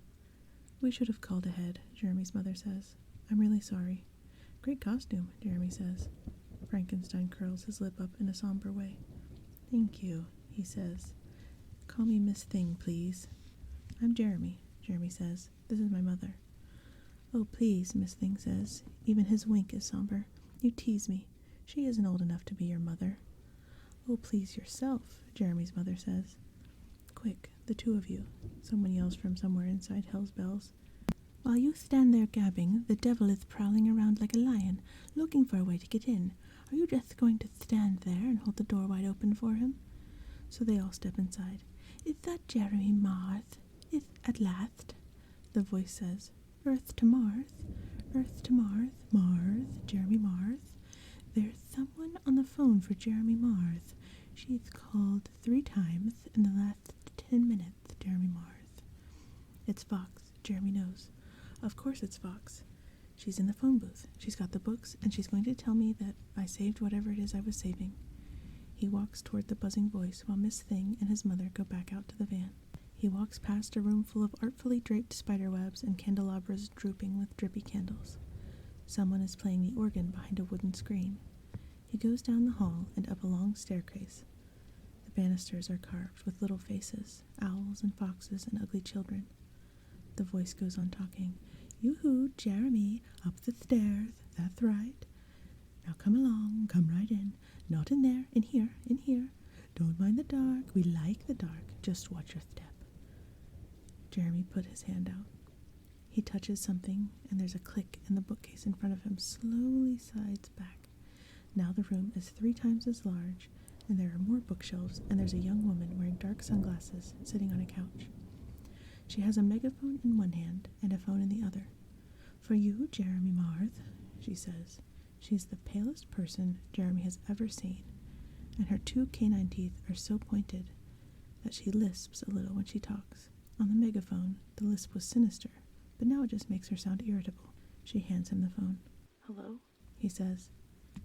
We should have called ahead, Jeremy's mother says. I'm really sorry. Great costume, Jeremy says. Frankenstein curls his lip up in a somber way. Thank you, he says. Call me Miss Thing, please. I'm Jeremy, Jeremy says. This is my mother. Oh, please, Miss Thing says. Even his wink is somber. You tease me. She isn't old enough to be your mother. Oh, please yourself, Jeremy's mother says. Quick, the 2 of you, someone yells from somewhere inside Hell's Bells. While you stand there gabbing, the devil is prowling around like a lion, looking for a way to get in. Are you just going to stand there and hold the door wide open for him? So they all step inside. Is that Jeremy Marth? Is at last? The voice says. Earth to Marth, Earth to Marth, Marth, Jeremy Marth. There's someone on the phone for Jeremy Marth. She's called 3 times in the last 10 minutes, Jeremy Marth. It's Fox, Jeremy knows. Of course it's Fox. She's in the phone booth. She's got the books, and she's going to tell me that I saved whatever it is I was saving. He walks toward the buzzing voice while Miss Thing and his mother go back out to the van. He walks past a room full of artfully draped spiderwebs and candelabras drooping with drippy candles. Someone is playing the organ behind a wooden screen. He goes down the hall and up a long staircase. The banisters are carved with little faces, owls and foxes and ugly children. The voice goes on talking. Yoo-hoo, Jeremy, up the stairs, that's right. Now come along, come right in. Not in there, in here, in here. Don't mind the dark, we like the dark, just watch your step. Jeremy put his hand out. He touches something, and there's a click, and the bookcase in front of him slowly slides back. Now the room is 3 times as large, and there are more bookshelves, and there's a young woman wearing dark sunglasses sitting on a couch. She has a megaphone in one hand and a phone in the other. For you, Jeremy Marth, she says. She's the palest person Jeremy has ever seen, and her 2 canine teeth are so pointed that she lisps a little when she talks. On the megaphone, the lisp was sinister, but now it just makes her sound irritable. She hands him the phone. Hello? He says.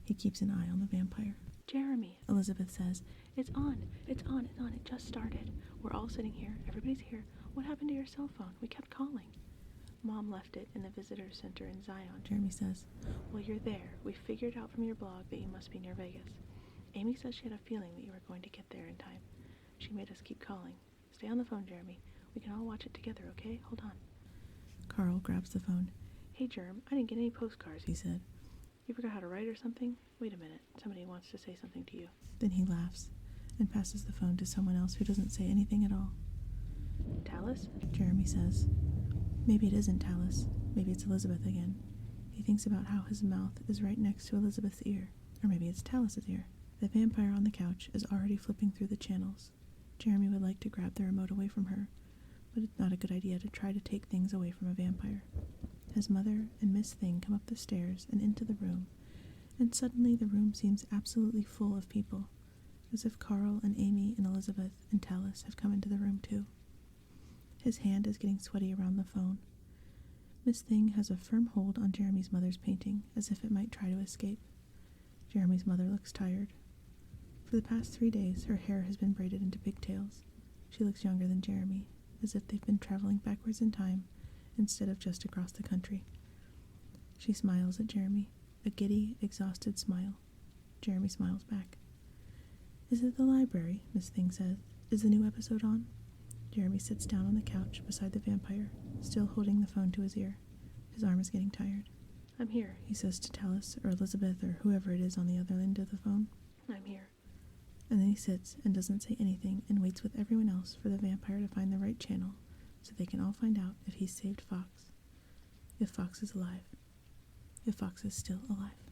He keeps an eye on the vampire. Jeremy, Elizabeth says. It's on, it's on, it's on, it just started. We're all sitting here, everybody's here. What happened to your cell phone? We kept calling. Mom left it in the visitor center in Zion, Jeremy says. Well, you're there. We figured out from your blog that you must be near Vegas. Amy says she had a feeling that you were going to get there in time. She made us keep calling. Stay on the phone, Jeremy. We can all watch it together, okay? Hold on. Carl grabs the phone. Hey, Germ, I didn't get any postcards, he said. You forgot how to write or something? Wait a minute. Somebody wants to say something to you. Then he laughs and passes the phone to someone else who doesn't say anything at all. Talus? Jeremy says. Maybe it isn't Talus. Maybe it's Elizabeth again. He thinks about how his mouth is right next to Elizabeth's ear. Or maybe it's Talus's ear. The vampire on the couch is already flipping through the channels. Jeremy would like to grab the remote away from her, but it's not a good idea to try to take things away from a vampire. His mother and Miss Thing come up the stairs and into the room, and suddenly the room seems absolutely full of people, as if Carl and Amy and Elizabeth and Talus have come into the room too. His hand is getting sweaty around the phone. Miss Thing has a firm hold on Jeremy's mother's painting, as if it might try to escape. Jeremy's mother looks tired. For the past 3 days, her hair has been braided into pigtails. She looks younger than Jeremy, as if they've been traveling backwards in time instead of just across the country. She smiles at Jeremy, a giddy, exhausted smile. Jeremy smiles back. Is it the library? Miss Thing says. Is the new episode on? Jeremy sits down on the couch beside the vampire, still holding the phone to his ear. His arm is getting tired. I'm here, he says to Talus or Elizabeth or whoever it is on the other end of the phone. I'm here. And then he sits and doesn't say anything and waits with everyone else for the vampire to find the right channel so they can all find out if he's saved Fox. If Fox is alive. If Fox is still alive.